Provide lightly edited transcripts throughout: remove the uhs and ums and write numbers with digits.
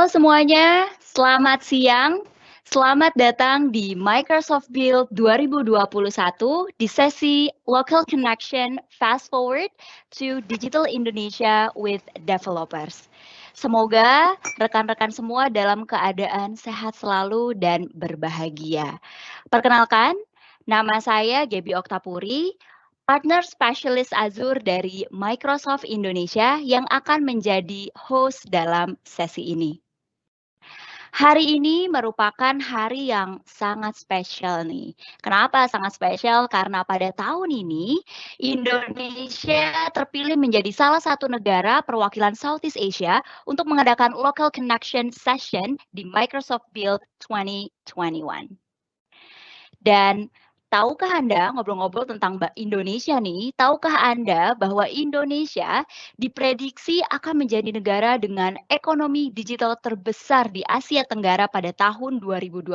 Halo semuanya, selamat siang. Selamat datang di Microsoft Build 2021 di sesi Local Connection Fast Forward to Digital Indonesia with Developers. Semoga rekan-rekan semua dalam keadaan sehat selalu dan berbahagia. Perkenalkan, nama saya Gaby Oktapuri, partner spesialis Azure dari Microsoft Indonesia yang akan menjadi host dalam sesi ini. Hari ini merupakan hari yang sangat spesial nih. Kenapa sangat spesial? Karena pada tahun ini Indonesia terpilih menjadi salah satu negara perwakilan Southeast Asia untuk mengadakan Local Connection Session di Microsoft Build 2021. Dan tahukah Anda, ngobrol-ngobrol tentang Indonesia nih, tahukah Anda bahwa Indonesia diprediksi akan menjadi negara dengan ekonomi digital terbesar di Asia Tenggara pada tahun 2025?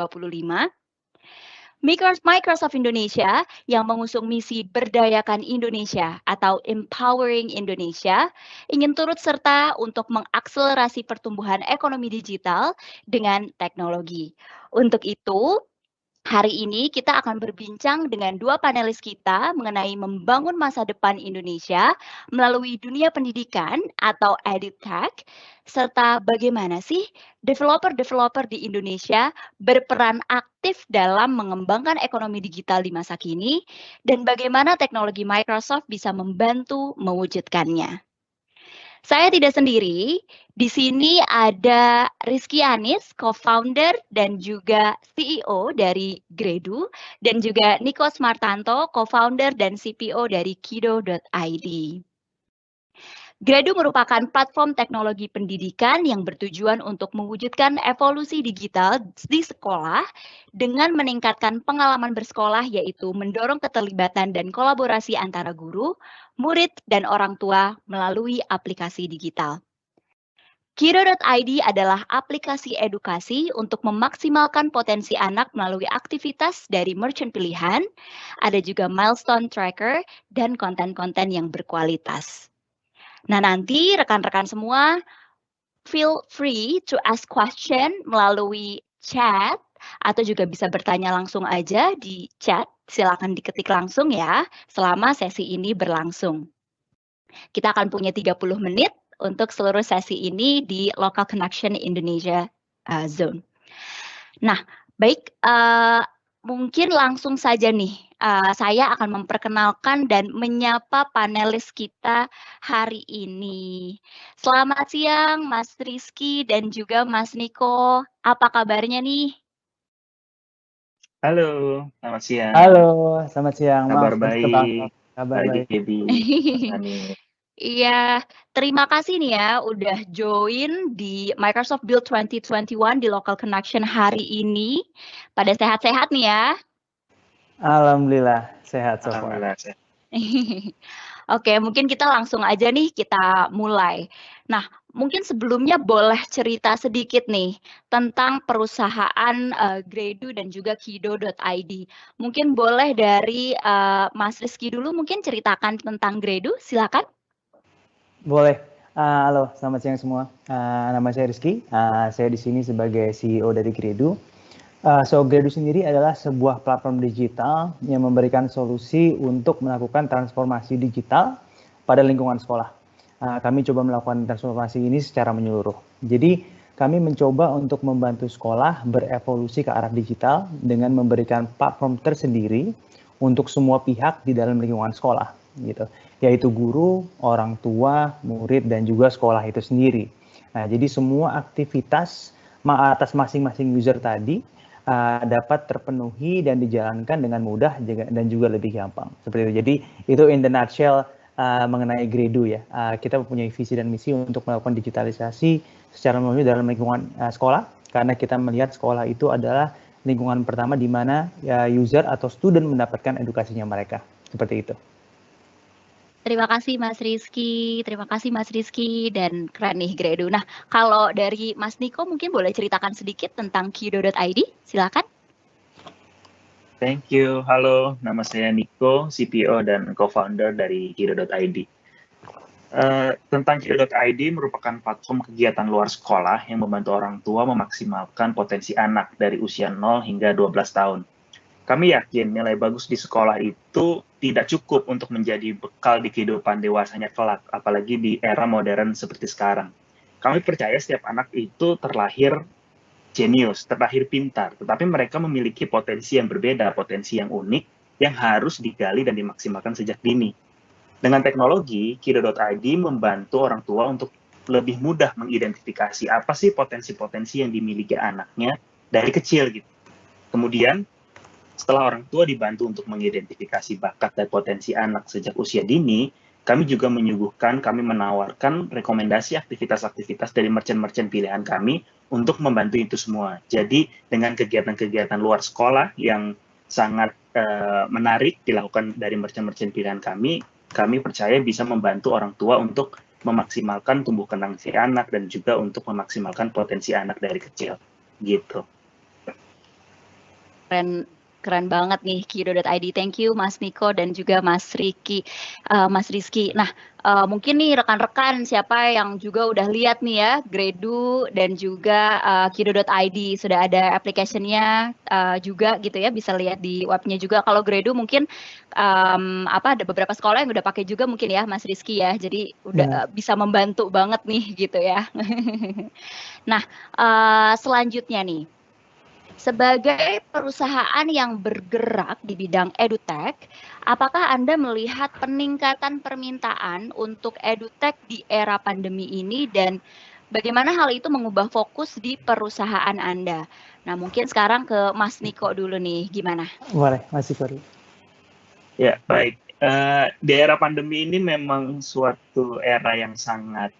Microsoft Indonesia yang mengusung misi Berdayakan Indonesia atau Empowering Indonesia ingin turut serta untuk mengakselerasi pertumbuhan ekonomi digital dengan teknologi. Untuk itu, hari ini kita akan berbincang dengan dua panelis kita mengenai membangun masa depan Indonesia melalui dunia pendidikan atau EdTech, serta bagaimana sih developer-developer di Indonesia berperan aktif dalam mengembangkan ekonomi digital di masa kini, dan bagaimana teknologi Microsoft bisa membantu mewujudkannya. Saya tidak sendiri, di sini ada Rizky Anis, co-founder dan juga CEO dari Gredu, dan juga Niko Smartanto, co-founder dan CPO dari Kido.id. Gredu merupakan platform teknologi pendidikan yang bertujuan untuk mewujudkan evolusi digital di sekolah dengan meningkatkan pengalaman bersekolah, yaitu mendorong keterlibatan dan kolaborasi antara guru, murid, dan orang tua melalui aplikasi digital. Kido.id adalah aplikasi edukasi untuk memaksimalkan potensi anak melalui aktivitas dari merchant pilihan, ada juga milestone tracker, dan konten-konten yang berkualitas. Nah, nanti rekan-rekan semua feel free to ask question melalui chat atau juga bisa bertanya langsung aja di chat. Silakan diketik langsung ya selama sesi ini berlangsung. Kita akan punya 30 menit untuk seluruh sesi ini di Local Connection Indonesia Zone. Nah, baik, mungkin langsung saja nih, saya akan memperkenalkan dan menyapa panelis kita hari ini. Selamat siang Mas Rizky dan juga Mas Niko, apa kabarnya nih? Halo, selamat siang. Halo, selamat siang. Kabar Maaf, baik. kabar baik. Gaby. Anis. Iya, terima kasih nih ya udah join di Microsoft Build 2021 di Local Connection hari ini. Pada sehat-sehat nih ya. Alhamdulillah, sehat so far. Alhamdulillah sehat. Oke, mungkin kita langsung aja nih kita mulai. Nah, mungkin sebelumnya boleh cerita sedikit nih tentang perusahaan Gredu dan juga Kido.id. Mungkin boleh dari Mas Rizky dulu mungkin ceritakan tentang Gredu, silakan. Boleh. Halo, selamat siang semua. Nama saya Rizky. Saya di sini sebagai CEO dari Gredu. Gredu sendiri adalah sebuah platform digital yang memberikan solusi untuk melakukan transformasi digital pada lingkungan sekolah. Kami coba melakukan transformasi ini secara menyeluruh. Jadi kami mencoba untuk membantu sekolah berevolusi ke arah digital dengan memberikan platform tersendiri untuk semua pihak di dalam lingkungan sekolah, gitu, yaitu guru, orang tua, murid, dan juga sekolah itu sendiri. Nah, jadi semua aktivitas atas masing-masing user tadi dapat terpenuhi dan dijalankan dengan mudah dan juga lebih gampang. Seperti itu. Jadi itu in the nutshell mengenai Gredu ya. Kita mempunyai visi dan misi untuk melakukan digitalisasi secara menyeluruh dalam lingkungan sekolah, karena kita melihat sekolah itu adalah lingkungan pertama di mana user atau student mendapatkan edukasinya mereka. Seperti itu. Terima kasih Mas Rizky, dan keren nih Gredu. Nah, kalau dari Mas Niko mungkin boleh ceritakan sedikit tentang Kido.id, silakan. Thank you. Halo, nama saya Niko, CPO dan co-founder dari Kido.id. Tentang Kido.id merupakan platform kegiatan luar sekolah yang membantu orang tua memaksimalkan potensi anak dari usia 0 hingga 12 tahun. Kami yakin nilai bagus di sekolah itu tidak cukup untuk menjadi bekal di kehidupan dewasanya kelak, apalagi di era modern seperti sekarang. Kami percaya setiap anak itu terlahir jenius, terlahir pintar, tetapi mereka memiliki potensi yang berbeda, potensi yang unik, yang harus digali dan dimaksimalkan sejak dini. Dengan teknologi, Kido.id membantu orang tua untuk lebih mudah mengidentifikasi apa sih potensi-potensi yang dimiliki anaknya dari kecil gitu. Kemudian, setelah orang tua dibantu untuk mengidentifikasi bakat dan potensi anak sejak usia dini, kami juga kami menawarkan rekomendasi aktivitas-aktivitas dari merchant-merchant pilihan kami untuk membantu itu semua. Jadi, dengan kegiatan-kegiatan luar sekolah yang sangat menarik dilakukan dari merchant-merchant pilihan kami percaya bisa membantu orang tua untuk memaksimalkan tumbuh kembang si anak dan juga untuk memaksimalkan potensi anak dari kecil. Gitu. Keren banget nih Kido.id. Thank you Mas Niko dan juga Mas Rizky. Nah, mungkin nih rekan-rekan siapa yang juga udah lihat nih ya Gredu dan juga Kido.id sudah ada application-nya juga gitu ya, bisa lihat di webnya juga. Kalau Gredu mungkin ada beberapa sekolah yang udah pakai juga mungkin ya Mas Rizky ya. Jadi udah bisa membantu banget nih gitu ya. Nah, selanjutnya nih. Sebagai perusahaan yang bergerak di bidang edutech, apakah Anda melihat peningkatan permintaan untuk edutech di era pandemi ini dan bagaimana hal itu mengubah fokus di perusahaan Anda? Nah, mungkin sekarang ke Mas Niko dulu nih, gimana? Boleh, Mas Niko. Ya, baik. Di era pandemi ini memang suatu era yang sangat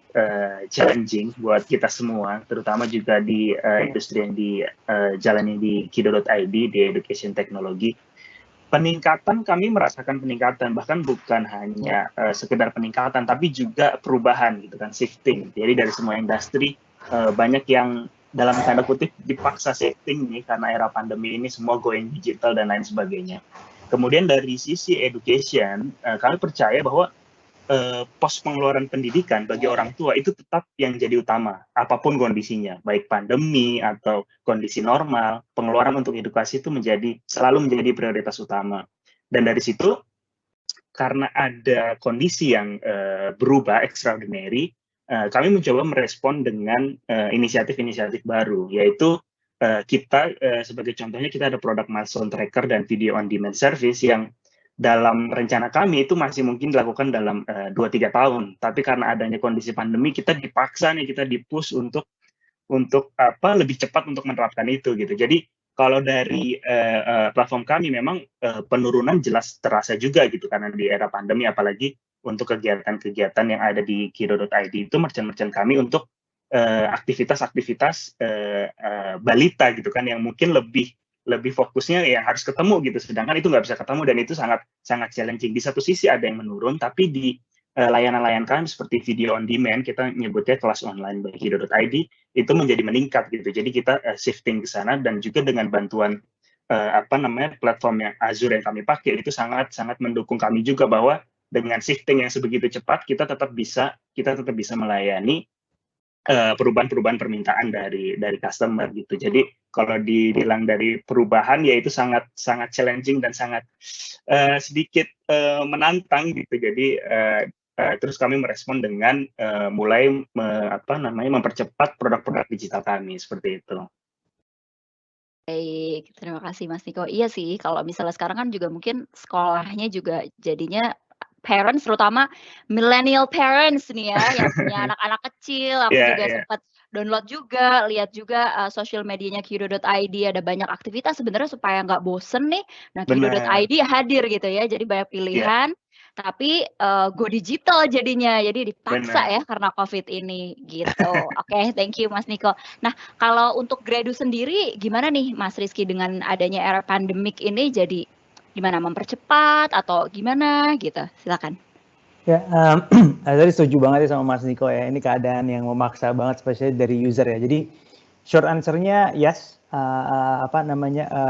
challenging buat kita semua, terutama juga di industri yang dijalani di Kido.id, di education teknologi. Kami merasakan peningkatan, bahkan bukan hanya sekedar peningkatan, tapi juga perubahan gitu kan, shifting. Jadi dari semua industri banyak yang dalam tanda kutip dipaksa shifting nih karena era pandemi ini semua going digital dan lain sebagainya. Kemudian dari sisi education, kami percaya bahwa pos pengeluaran pendidikan bagi orang tua itu tetap yang jadi utama, apapun kondisinya, baik pandemi atau kondisi normal, pengeluaran untuk edukasi itu selalu menjadi prioritas utama. Dan dari situ, karena ada kondisi yang berubah, extraordinary, kami mencoba merespon dengan inisiatif-inisiatif baru, yaitu kita sebagai contohnya kita ada produk milestone tracker dan video on demand service yang dalam rencana kami itu masih mungkin dilakukan dalam 2-3 tahun, tapi karena adanya kondisi pandemi kita dipaksa nih, kita di-push untuk lebih cepat untuk menerapkan itu gitu. Jadi kalau dari platform kami memang penurunan jelas terasa juga gitu karena di era pandemi, apalagi untuk kegiatan-kegiatan yang ada di Kido.id itu merchant-merchant kami untuk aktivitas-aktivitas balita gitu kan yang mungkin lebih fokusnya yang harus ketemu gitu, sedangkan itu nggak bisa ketemu dan itu sangat challenging. Di satu sisi ada yang menurun, tapi di layanan-layanan kami seperti video on demand, kita nyebutnya kelas online by Kido.id, itu menjadi meningkat gitu. Jadi kita shifting ke sana dan juga dengan bantuan platform yang Azure yang kami pakai itu sangat mendukung kami juga bahwa dengan shifting yang sebegitu cepat kita tetap bisa melayani perubahan permintaan dari customer gitu. Jadi kalau dibilang dari perubahan ya itu sangat challenging dan sangat sedikit menantang gitu. Jadi terus kami merespon dengan mulai mempercepat produk-produk digital kami seperti itu. Baik, terima kasih Mas Niko. Iya sih, kalau misalnya sekarang kan juga mungkin sekolahnya juga jadinya parents, terutama millennial parents nih ya, yang punya anak-anak kecil. Aku juga sempat download juga, lihat juga sosial medianya Kido.id, ada banyak aktivitas sebenarnya supaya nggak bosen nih. Nah, Kido.id hadir gitu ya, jadi banyak pilihan. Tapi go digital jadinya, jadi dipaksa ya karena COVID ini gitu. Oke, thank you Mas Niko. Nah, kalau untuk Gredu sendiri gimana nih Mas Rizky dengan adanya era pandemik ini, jadi gimana, mempercepat atau gimana gitu? Silakan. Ya, tadi setuju banget ya sama Mas Niko ya. Ini keadaan yang memaksa banget, spesial dari user ya. Jadi short answer-nya yes,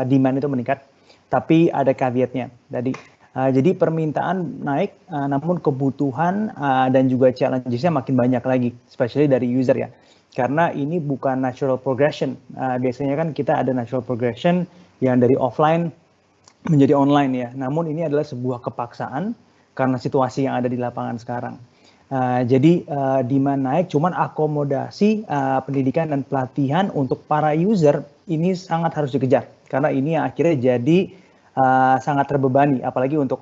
demand itu meningkat, tapi ada caveat-nya. Jadi Jadi permintaan naik, namun kebutuhan dan juga challenges-nya makin banyak lagi, especially dari user ya. Karena ini bukan natural progression. Biasanya kan kita ada natural progression yang dari offline menjadi online ya. Namun ini adalah sebuah kepaksaan karena situasi yang ada di lapangan sekarang. Jadi demand naik, cuman akomodasi pendidikan dan pelatihan untuk para user ini sangat harus dikejar. Karena ini yang akhirnya jadi sangat terbebani, apalagi untuk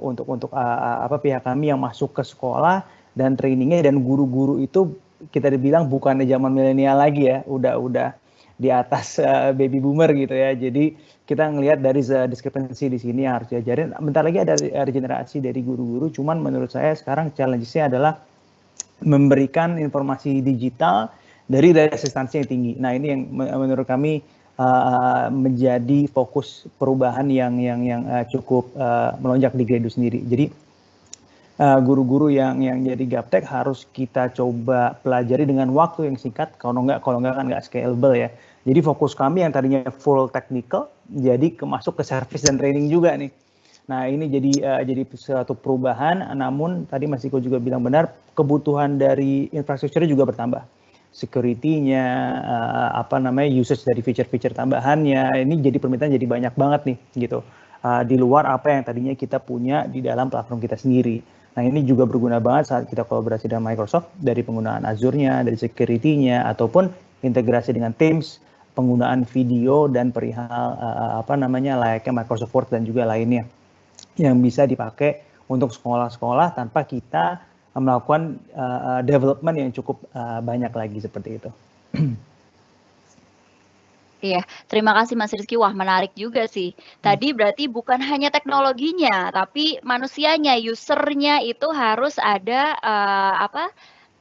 pihak kami yang masuk ke sekolah dan trainingnya, dan guru-guru itu kita dibilang bukan zaman milenial lagi ya, udah di atas baby boomer gitu ya. Jadi kita ngelihat dari discrepancy di sini yang harus diajarin. Bentar lagi ada regenerasi dari guru-guru, cuman menurut saya sekarang challenge-nya adalah memberikan informasi digital dari resistansi yang tinggi. Nah ini yang menurut kami menjadi fokus perubahan yang cukup melonjak di Gredu sendiri. Jadi guru-guru yang jadi gaptek harus kita coba pelajari dengan waktu yang singkat, kalau nggak kan nggak scalable ya. Jadi fokus kami yang tadinya full technical jadi masuk ke service dan training juga nih. Nah ini jadi suatu perubahan, namun tadi Mas Iko juga bilang benar, kebutuhan dari infrastrukturnya juga bertambah. Security-nya, usage dari feature-feature tambahannya, ini jadi permintaan jadi banyak banget nih gitu. Di luar apa yang tadinya kita punya di dalam platform kita sendiri. Nah ini juga berguna banget saat kita kolaborasi dengan Microsoft, dari penggunaan Azure-nya, dari security-nya, ataupun integrasi dengan Teams, penggunaan video dan perihal layaknya Microsoft Word dan juga lainnya yang bisa dipakai untuk sekolah-sekolah tanpa kita melakukan development yang cukup banyak lagi seperti itu. Iya, terima kasih Mas Rizky. Wah, menarik juga sih. Tadi berarti bukan hanya teknologinya, tapi manusianya, usernya itu harus ada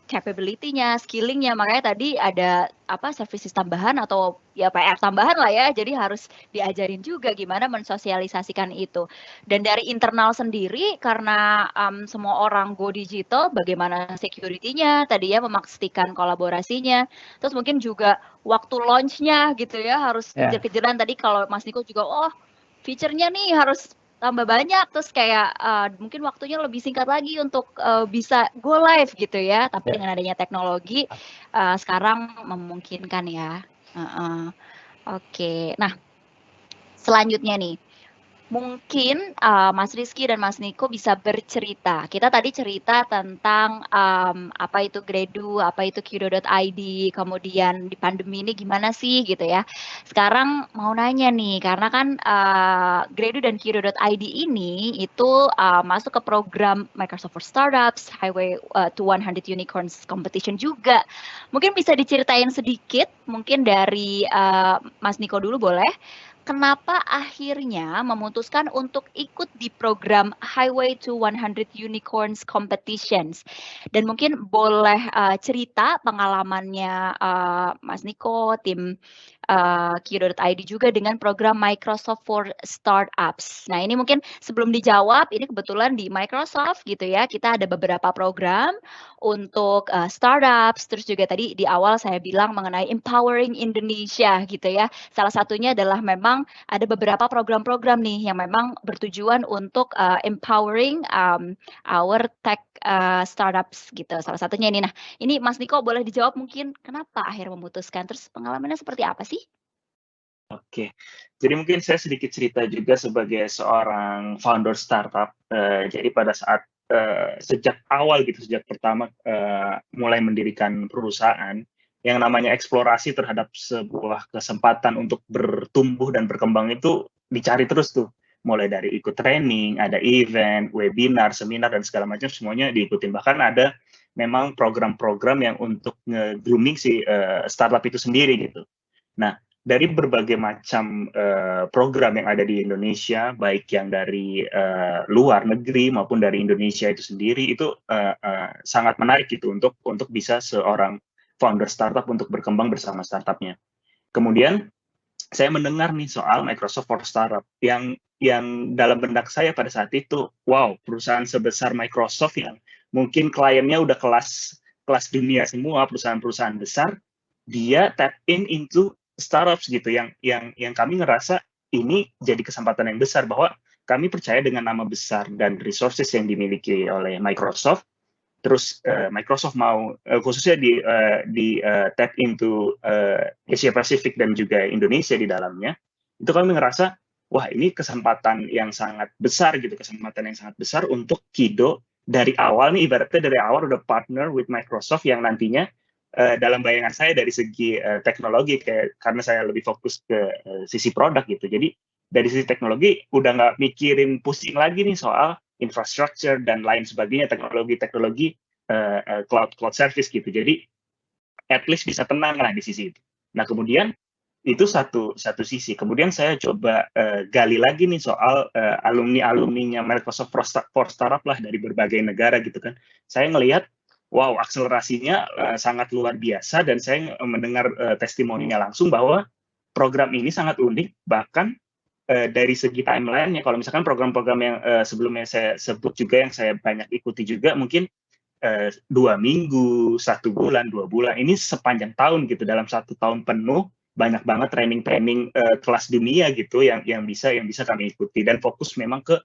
capability-nya, skilling-nya. Makanya tadi ada services tambahan atau ya PR tambahan lah ya. Jadi harus diajarin juga gimana mensosialisasikan itu. Dan dari internal sendiri, karena semua orang go digital, bagaimana security-nya, tadi ya memastikan kolaborasinya. Terus mungkin juga waktu launch-nya gitu ya, harus kejar-kejaran. Tadi kalau Mas Niko juga, feature-nya nih harus tambah banyak, terus kayak mungkin waktunya lebih singkat lagi untuk bisa go live gitu ya. Tapi dengan adanya teknologi sekarang memungkinkan ya. Oke. Nah, selanjutnya nih, mungkin Mas Rizky dan Mas Niko bisa bercerita. Kita tadi cerita tentang apa itu Gredu, apa itu Q.id, kemudian di pandemi ini gimana sih gitu ya. Sekarang mau nanya nih, karena kan Gredu dan Q.id ini itu masuk ke program Microsoft for Startups, Highway to 100 Unicorns Competition juga. Mungkin bisa diceritain sedikit, mungkin dari Mas Niko dulu boleh. Kenapa akhirnya memutuskan untuk ikut di program Highway to 100 Unicorns Competitions? Dan mungkin boleh cerita pengalamannya Mas Niko, tim Q.id juga dengan program Microsoft for Startups. Nah ini mungkin sebelum dijawab, ini kebetulan di Microsoft gitu ya, kita ada beberapa program untuk startups, terus juga tadi di awal saya bilang mengenai empowering Indonesia gitu ya. Salah satunya adalah memang ada beberapa program-program nih yang memang bertujuan untuk empowering our tech startups gitu. Salah satunya ini. Nah, ini Mas Niko boleh dijawab mungkin kenapa akhirnya memutuskan, terus pengalamannya seperti apa sih? Oke, jadi mungkin saya sedikit cerita juga sebagai seorang founder startup. Jadi pada saat sejak awal gitu, sejak pertama mulai mendirikan perusahaan, yang namanya eksplorasi terhadap sebuah kesempatan untuk bertumbuh dan berkembang itu dicari terus tuh. Mulai dari ikut training, ada event, webinar, seminar, dan segala macam semuanya diikutin. Bahkan ada memang program-program yang untuk nge-grooming si startup itu sendiri gitu. Nah, dari berbagai macam program yang ada di Indonesia, baik yang dari luar negeri maupun dari Indonesia itu sendiri, itu sangat menarik gitu untuk bisa seorang founder startup untuk berkembang bersama startupnya. Kemudian saya mendengar nih soal Microsoft for Startup yang dalam benak saya pada saat itu, wow, perusahaan sebesar Microsoft yang mungkin kliennya udah kelas dunia semua, perusahaan-perusahaan besar, dia tap into startups gitu, yang kami ngerasa ini jadi kesempatan yang besar bahwa kami percaya dengan nama besar dan resources yang dimiliki oleh Microsoft. Terus Microsoft mau khususnya di tap into Asia Pacific dan juga Indonesia di dalamnya, itu kami ngerasa wah ini kesempatan yang sangat besar gitu, kesempatan yang sangat besar untuk Kido dari awal nih, ibaratnya dari awal udah partner with Microsoft yang nantinya dalam bayangan saya dari segi teknologi, karena saya lebih fokus ke sisi produk gitu. Jadi dari sisi teknologi udah nggak mikirin pusing lagi nih soal infrastructure dan lain sebagainya, teknologi cloud service gitu. Jadi at least bisa tenang lah di sisi itu. Nah kemudian itu satu sisi. Kemudian saya coba gali lagi nih soal alumninya Microsoft for Startup lah dari berbagai negara gitu kan. Saya ngelihat wow, akselerasinya sangat luar biasa, dan saya mendengar testimoninya langsung bahwa program ini sangat unik, bahkan dari segi timeline-nya, kalau misalkan program-program yang sebelumnya saya sebut juga, yang saya banyak ikuti juga, mungkin 2 minggu, 1 bulan, 2 bulan, ini sepanjang tahun gitu, dalam 1 tahun penuh, banyak banget training kelas dunia gitu, yang bisa kami ikuti, dan fokus memang ke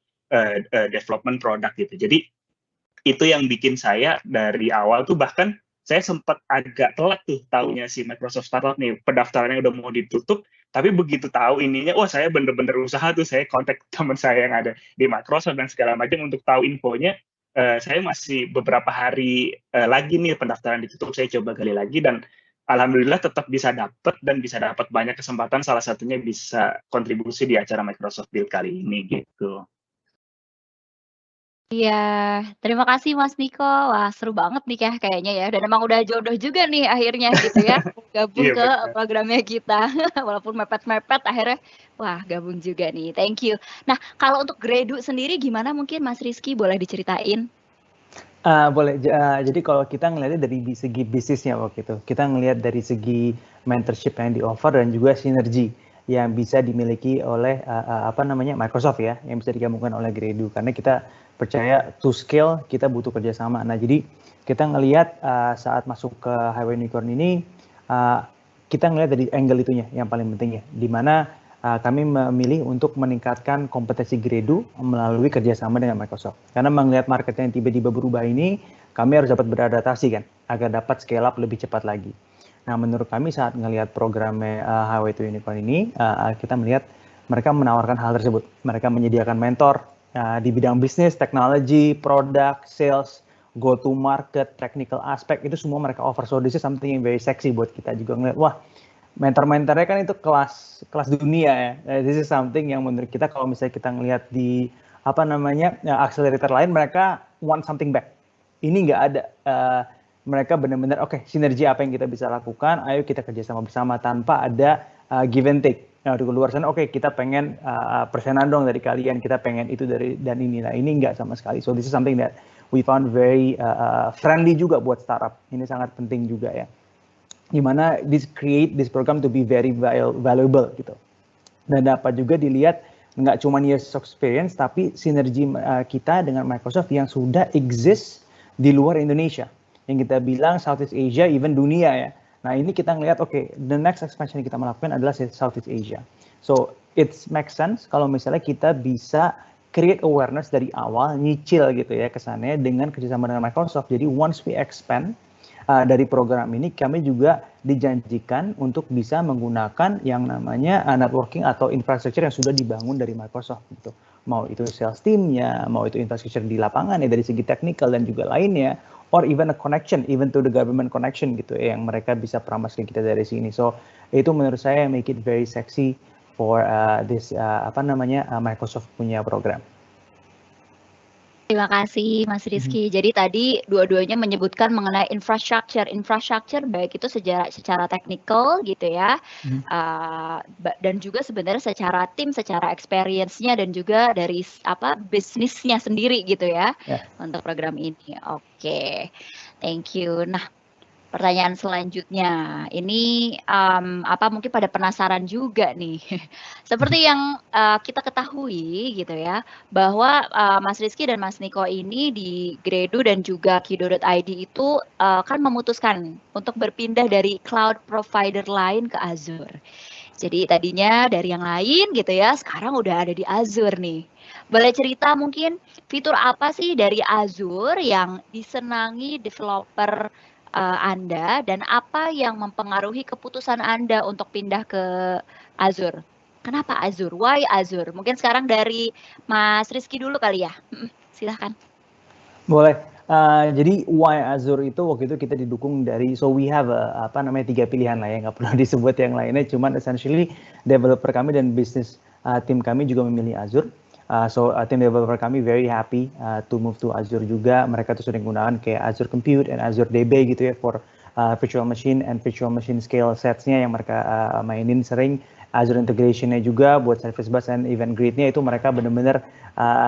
development produk gitu. Jadi itu yang bikin saya dari awal tuh, bahkan saya sempat agak telat tuh taunya si Microsoft Startup nih, pendaftarannya udah mau ditutup, tapi begitu tahu ininya, wah saya bener-bener usaha tuh, saya kontak teman saya yang ada di Microsoft dan segala macam untuk tahu infonya. Saya masih beberapa hari lagi nih pendaftaran ditutup, saya coba gali lagi, dan alhamdulillah tetap bisa dapat banyak kesempatan, salah satunya bisa kontribusi di acara Microsoft Build kali ini gitu. Iya, terima kasih Mas Niko. Wah, seru banget nih kayaknya ya. Dan emang udah jodoh juga nih akhirnya gitu ya, gabung Iya, ke benar. programnya kita. Walaupun mepet-mepet, akhirnya wah gabung juga nih. Thank you. Nah, kalau untuk Gredu sendiri gimana, mungkin Mas Rizky boleh diceritain? Boleh. Jadi kalau kita ngelihatnya dari segi bisnisnya waktu itu, kita ngelihat dari segi mentorship yang di-offer dan juga sinergi yang bisa dimiliki oleh Microsoft ya, yang bisa digabungkan oleh Gredu, karena kita percaya to scale kita butuh kerjasama. Nah jadi kita ngelihat saat masuk ke Highway Unicorn ini, kita ngelihat dari angle itunya yang paling pentingnya, di mana kami memilih untuk meningkatkan kompetensi Gredu melalui kerjasama dengan Microsoft. Karena melihat market yang tiba-tiba berubah ini, kami harus dapat beradaptasi kan, agar dapat scale up lebih cepat lagi. Nah, menurut kami saat ngelihat programnya Highway to Unicorn ini, kita melihat mereka menawarkan hal tersebut. Mereka menyediakan mentor di bidang bisnis, teknologi, produk, sales, go to market, technical aspect, itu semua mereka offer. So this is something yang very sexy buat kita juga ngeliat, wah, mentor-mentornya kan itu kelas dunia ya. This is something yang menurut kita kalau misalnya kita ngelihat di accelerator lain, mereka want something back. Ini nggak ada. Mereka benar-benar oke, sinergi apa yang kita bisa lakukan, ayo kita kerjasama bersama tanpa ada give and take. Nah, di luar sana oke, kita pengen persenan dong dari kalian, kita pengen itu dari dan ini. Nah, ini nggak sama sekali. So this is something that we found very friendly juga buat startup. Ini sangat penting juga ya. Dimana create this program to be very valuable gitu, dan dapat juga dilihat nggak cuma years of experience, tapi sinergi kita dengan Microsoft yang sudah exist di luar Indonesia, yang kita bilang Southeast Asia, even dunia ya. Nah ini kita ngelihat oke, the next expansion yang kita melakukan adalah Southeast Asia. So it makes sense kalau misalnya kita bisa create awareness dari awal, nyicil gitu ya kesannya dengan kerjasama dengan Microsoft. Jadi once we expand dari program ini, kami juga dijanjikan untuk bisa menggunakan yang namanya networking atau infrastructure yang sudah dibangun dari Microsoft gitu. Mau itu sales team-nya, mau itu infrastructure di lapangan ya dari segi technical dan juga lainnya, or even a connection, even to the government connection gitu ya, yang mereka bisa peramaskan kita dari sini. So itu menurut saya make it very sexy for this Microsoft punya program. Terima kasih Mas Rizky. Jadi tadi dua-duanya menyebutkan mengenai infrastructure baik itu secara teknikal gitu ya, dan juga sebenarnya secara tim, secara experience-nya dan juga dari bisnisnya sendiri gitu ya, untuk program ini. Oke, thank you. Nah, pertanyaan selanjutnya, ini mungkin pada penasaran juga nih. Seperti yang kita ketahui gitu ya, bahwa Mas Rizky dan Mas Niko ini di Gredu dan juga Kido.id itu kan memutuskan untuk berpindah dari cloud provider lain ke Azure. Jadi tadinya dari yang lain gitu ya, sekarang udah ada di Azure nih. Boleh cerita mungkin fitur apa sih dari Azure yang disenangi developer Anda dan apa yang mempengaruhi keputusan Anda untuk pindah ke Azure? Kenapa Azure? Why Azure? Mungkin sekarang dari Mas Rizky dulu kali ya. Silahkan. Boleh. Jadi why Azure itu waktu itu kita didukung dari, so we have apa namanya 3 pilihan lah ya, nggak perlu disebut yang lainnya, cuman essentially developer kami dan bisnis tim kami juga memilih Azure. So tim developer kami very happy to move to Azure juga. Mereka tuh sering gunakan kayak Azure Compute and Azure DB gitu ya for virtual machine and virtual machine scale sets-nya yang mereka mainin sering. Azure integration-nya juga buat service bus and event grid-nya itu mereka benar-benar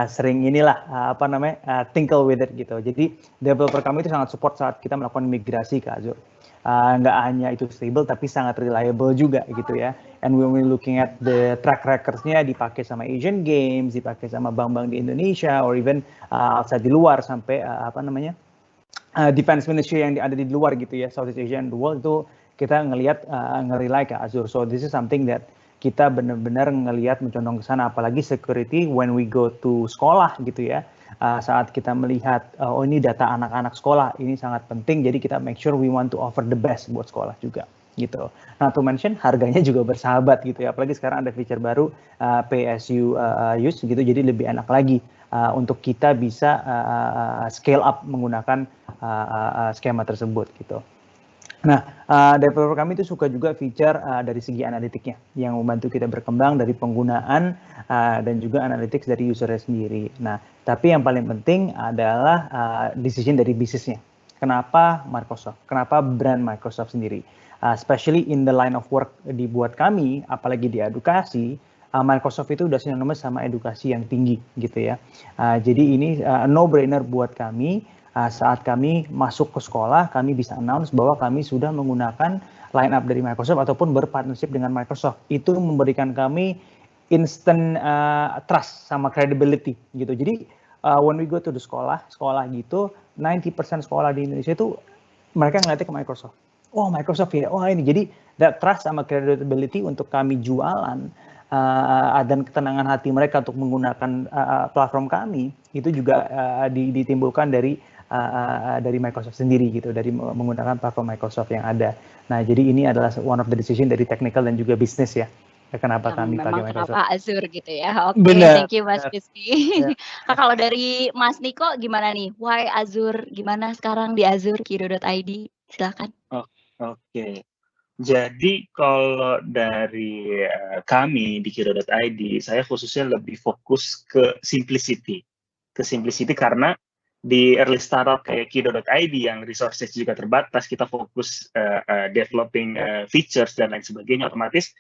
sering inilah apa namanya tinkle with it gitu. Jadi developer kami itu sangat support saat kita melakukan migrasi ke Azure. Nggak hanya itu stable tapi sangat reliable juga gitu ya. And when we looking at the track records-nya dipakai sama Asian Games, dipakai sama bank-bank di Indonesia, or even outside di luar sampai apa namanya defense ministry yang ada di luar gitu ya, Southeast Asia and the world itu kita ngelihat nge-rely ke Azure. So this is something that kita benar-benar ngelihat mencondong ke sana, apalagi security when we go to sekolah gitu ya. Saat kita melihat oh ini data anak-anak sekolah ini sangat penting, jadi kita make sure we want to offer the best buat sekolah juga gitu. Nah, to mention harganya juga bersahabat gitu ya, apalagi sekarang ada feature baru pay as you use gitu, jadi lebih enak lagi untuk kita bisa scale up menggunakan skema tersebut gitu. Nah, developer kami itu suka juga feature dari segi analitiknya yang membantu kita berkembang dari penggunaan dan juga analytics dari usernya sendiri. Nah, tapi yang paling penting adalah decision dari bisnisnya. Kenapa Microsoft? Kenapa brand Microsoft sendiri? Especially in the line of work dibuat kami, apalagi di edukasi, Microsoft itu udah synonymous sama edukasi yang tinggi gitu ya. Jadi ini no-brainer buat kami. Saat kami masuk ke sekolah, kami bisa announce bahwa kami sudah menggunakan line up dari Microsoft ataupun berpartnership dengan Microsoft. Itu memberikan kami instant trust sama credibility gitu. Jadi when we go to the sekolah gitu, 90% sekolah di Indonesia itu mereka ngeliatnya ke Microsoft. Oh Microsoft ya, oh ini. Jadi that trust sama credibility untuk kami jualan dan ketenangan hati mereka untuk menggunakan platform kami itu juga ditimbulkan dari Microsoft sendiri gitu, dari menggunakan platform Microsoft yang ada. Nah, jadi ini adalah one of the decision dari technical dan juga bisnis ya. Kenapa kami pakai Microsoft? Kenapa Azure gitu ya. Oke, thank you Mas Rizky. Ya. Nah, kalau dari Mas Niko gimana nih? Why Azure? Gimana sekarang di Azure Kiro.id? Silakan. Oke. Jadi kalau dari kami di Kiro.id, saya khususnya lebih fokus ke simplicity. Ke simplicity karena di early startup kayak Kiro.id yang resources juga terbatas, kita fokus developing features dan lain sebagainya, otomatis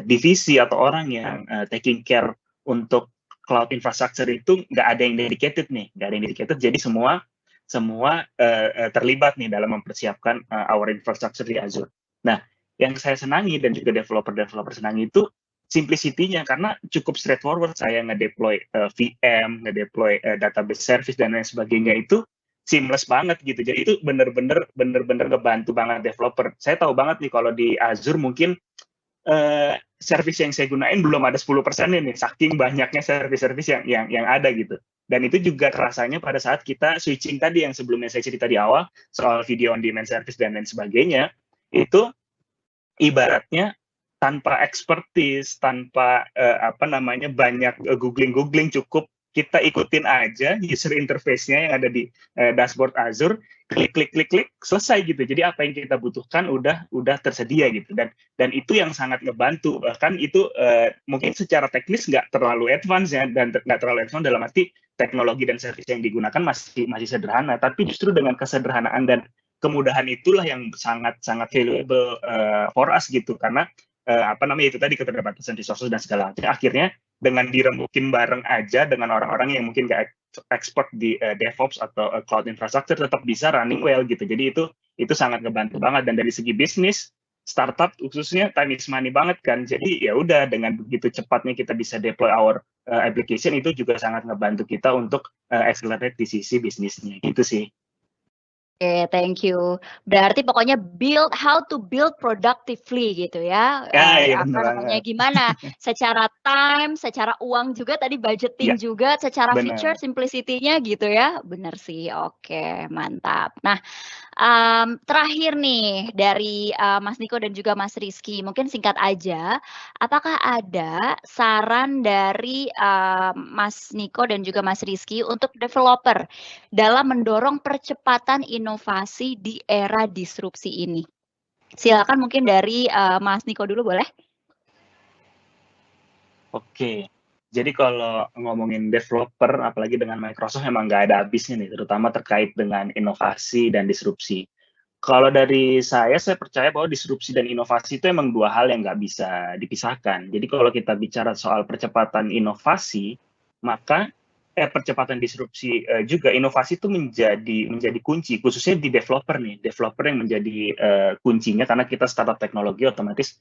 divisi atau orang yang taking care untuk cloud infrastructure itu nggak ada yang dedicated nih, nggak ada yang dedicated, jadi semua terlibat nih dalam mempersiapkan our infrastructure di Azure. Nah, yang saya senangi dan juga developer senangi itu simplicity-nya, karena cukup straightforward. Saya ngedeploy VM, ngedeploy database service dan lain sebagainya itu seamless banget gitu. Jadi itu bener-bener ngebantu banget developer. Saya tahu banget nih kalau di Azure mungkin service yang saya gunain belum ada 10% nih, saking banyaknya service-service yang ada gitu. Dan itu juga rasanya pada saat kita switching tadi yang sebelumnya saya cerita di awal soal video on demand service dan lain sebagainya, itu ibaratnya tanpa expertise, tanpa banyak googling, cukup kita ikutin aja user interface-nya yang ada di dashboard Azure, klik, selesai gitu. Jadi apa yang kita butuhkan udah tersedia gitu. Dan itu yang sangat ngebantu. Bahkan itu mungkin secara teknis nggak terlalu advance ya, dan nggak terlalu advance dalam arti teknologi dan service yang digunakan masih sederhana. Tapi justru dengan kesederhanaan dan kemudahan itulah yang sangat valuable for us gitu, karena itu tadi keterbatasan resources dan segala macam. Akhirnya dengan dirembukin bareng aja dengan orang-orang yang mungkin nggak expert di DevOps atau cloud infrastructure tetap bisa running well gitu. Jadi itu sangat ngebantu banget, dan dari segi bisnis startup khususnya time is money banget kan. Jadi ya udah dengan begitu cepatnya kita bisa deploy our application, itu juga sangat ngebantu kita untuk accelerate di sisi bisnisnya gitu sih. Oke, thank you. Berarti pokoknya how to build productively gitu ya. Iya bener banget. Gimana secara time, secara uang juga tadi budgeting Iya, juga, secara feature bener. simplicity-nya gitu ya. Bener sih. Oke, mantap. Nah, terakhir nih dari, Mas Niko dan juga Mas Rizky, mungkin singkat aja, apakah ada saran dari, Mas Niko dan juga Mas Rizky untuk developer dalam mendorong percepatan inovasi di era disrupsi ini? Silakan mungkin dari, Mas Niko dulu boleh? Oke. Jadi kalau ngomongin developer, apalagi dengan Microsoft emang nggak ada habisnya nih, terutama terkait dengan inovasi dan disrupsi. Kalau dari saya percaya bahwa disrupsi dan inovasi itu emang dua hal yang nggak bisa dipisahkan. Jadi kalau kita bicara soal percepatan inovasi, maka percepatan disrupsi juga inovasi itu menjadi kunci, khususnya di developer nih. Developer yang menjadi kuncinya karena kita startup teknologi, otomatis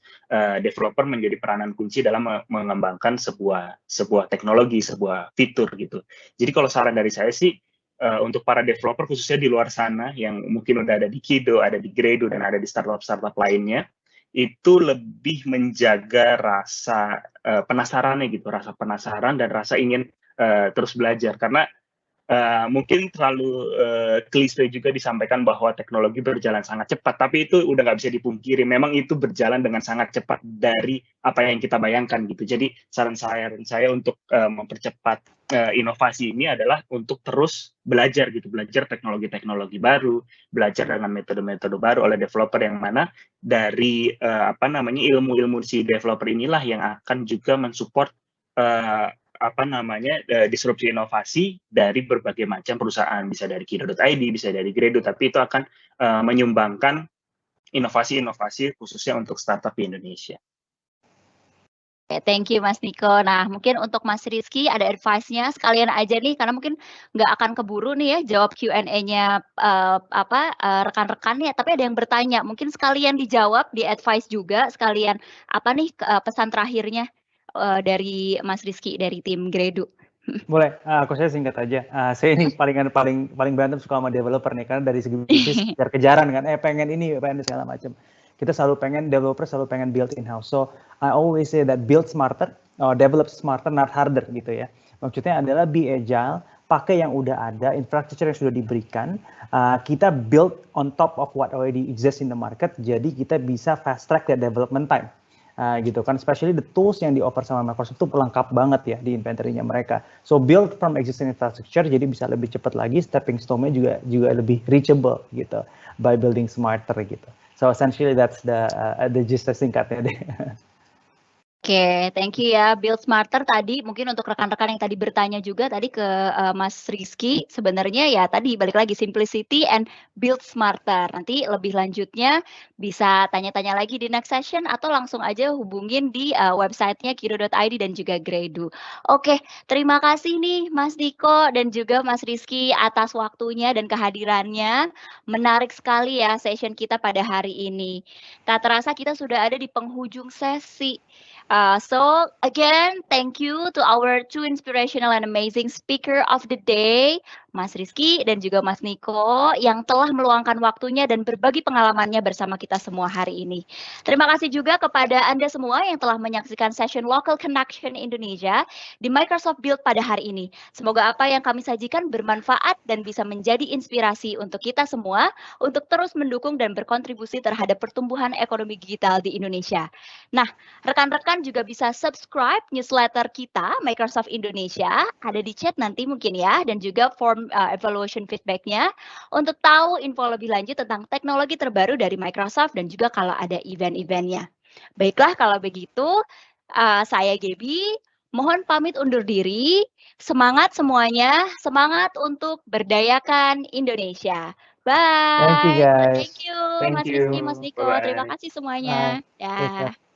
developer menjadi peranan kunci dalam mengembangkan sebuah teknologi, sebuah fitur gitu. Jadi kalau saran dari saya sih untuk para developer khususnya di luar sana yang mungkin udah ada di Kido, ada di Grado, dan ada di startup-startup lainnya, itu lebih menjaga rasa penasarannya gitu, rasa penasaran dan rasa ingin terus belajar. Karena mungkin terlalu klise juga disampaikan bahwa teknologi berjalan sangat cepat, tapi itu udah nggak bisa dipungkiri. Memang itu berjalan dengan sangat cepat dari apa yang kita bayangkan gitu. Jadi saran saya untuk mempercepat inovasi ini adalah untuk terus belajar gitu, belajar teknologi-teknologi baru, belajar dengan metode-metode baru oleh developer yang mana dari ilmu-ilmu si developer inilah yang akan juga mensupport disrupsi inovasi dari berbagai macam perusahaan, bisa dari Kido.id, bisa dari Grado, tapi itu akan menyumbangkan inovasi-inovasi khususnya untuk startup di Indonesia. Oke, thank you Mas Niko. Nah, mungkin untuk Mas Rizky ada advice-nya sekalian aja nih, karena mungkin nggak akan keburu nih ya jawab Q&A-nya rekan-rekan ya, tapi ada yang bertanya, mungkin sekalian dijawab, di advice juga, sekalian apa nih pesan terakhirnya dari Mas Rizky dari tim Grado. Boleh, aku saya singkat aja. Saya ini paling berantem suka sama developer nih, karena dari segi bisnis kejar-kejaran kan, pengen ini, pengen segala macam. Kita selalu pengen, developer selalu pengen build in-house. So, I always say that build smarter, or develop smarter, not harder gitu ya. Maksudnya adalah be agile, pakai yang udah ada, infrastructure yang sudah diberikan, kita build on top of what already exists in the market, jadi kita bisa fast track the development time. Gitu kan, especially the tools yang di-offer sama Microsoft itu lengkap banget ya di inventory-nya mereka. So build from existing infrastructure, jadi bisa lebih cepat lagi, stepping stone-nya juga lebih reachable gitu, by building smarter gitu. So essentially that's the gist singkatnya deh. Oke, thank you ya. Build smarter tadi mungkin untuk rekan-rekan yang tadi bertanya juga tadi ke Mas Rizky, sebenarnya ya tadi balik lagi simplicity and build smarter. Nanti lebih lanjutnya bisa tanya-tanya lagi di next session atau langsung aja hubungin di websitenya Kido.id dan juga Grado. Oke, terima kasih nih Mas Niko dan juga Mas Rizky atas waktunya dan kehadirannya. Menarik sekali ya session kita pada hari ini. Tak terasa kita sudah ada di penghujung sesi. So again, thank you to our two inspirational and amazing speaker of the day, Mas Rizky dan juga Mas Niko yang telah meluangkan waktunya dan berbagi pengalamannya bersama kita semua hari ini. Terima kasih juga kepada Anda semua yang telah menyaksikan session Local Connection Indonesia di Microsoft Build pada hari ini. Semoga apa yang kami sajikan bermanfaat dan bisa menjadi inspirasi untuk kita semua untuk terus mendukung dan berkontribusi terhadap pertumbuhan ekonomi digital di Indonesia. Nah, rekan-rekan juga bisa subscribe newsletter kita Microsoft Indonesia, ada di chat nanti mungkin ya, dan juga form evaluation feedback-nya untuk tahu info lebih lanjut tentang teknologi terbaru dari Microsoft dan juga kalau ada event-eventnya. Baiklah kalau begitu, saya Gaby, mohon pamit undur diri. Semangat semuanya, semangat untuk berdayakan Indonesia. Bye. Thank you guys. Thank you, Thank Mas you. Rizky, Mas Niko. Bye-bye. Terima kasih semuanya. Bye. Dah.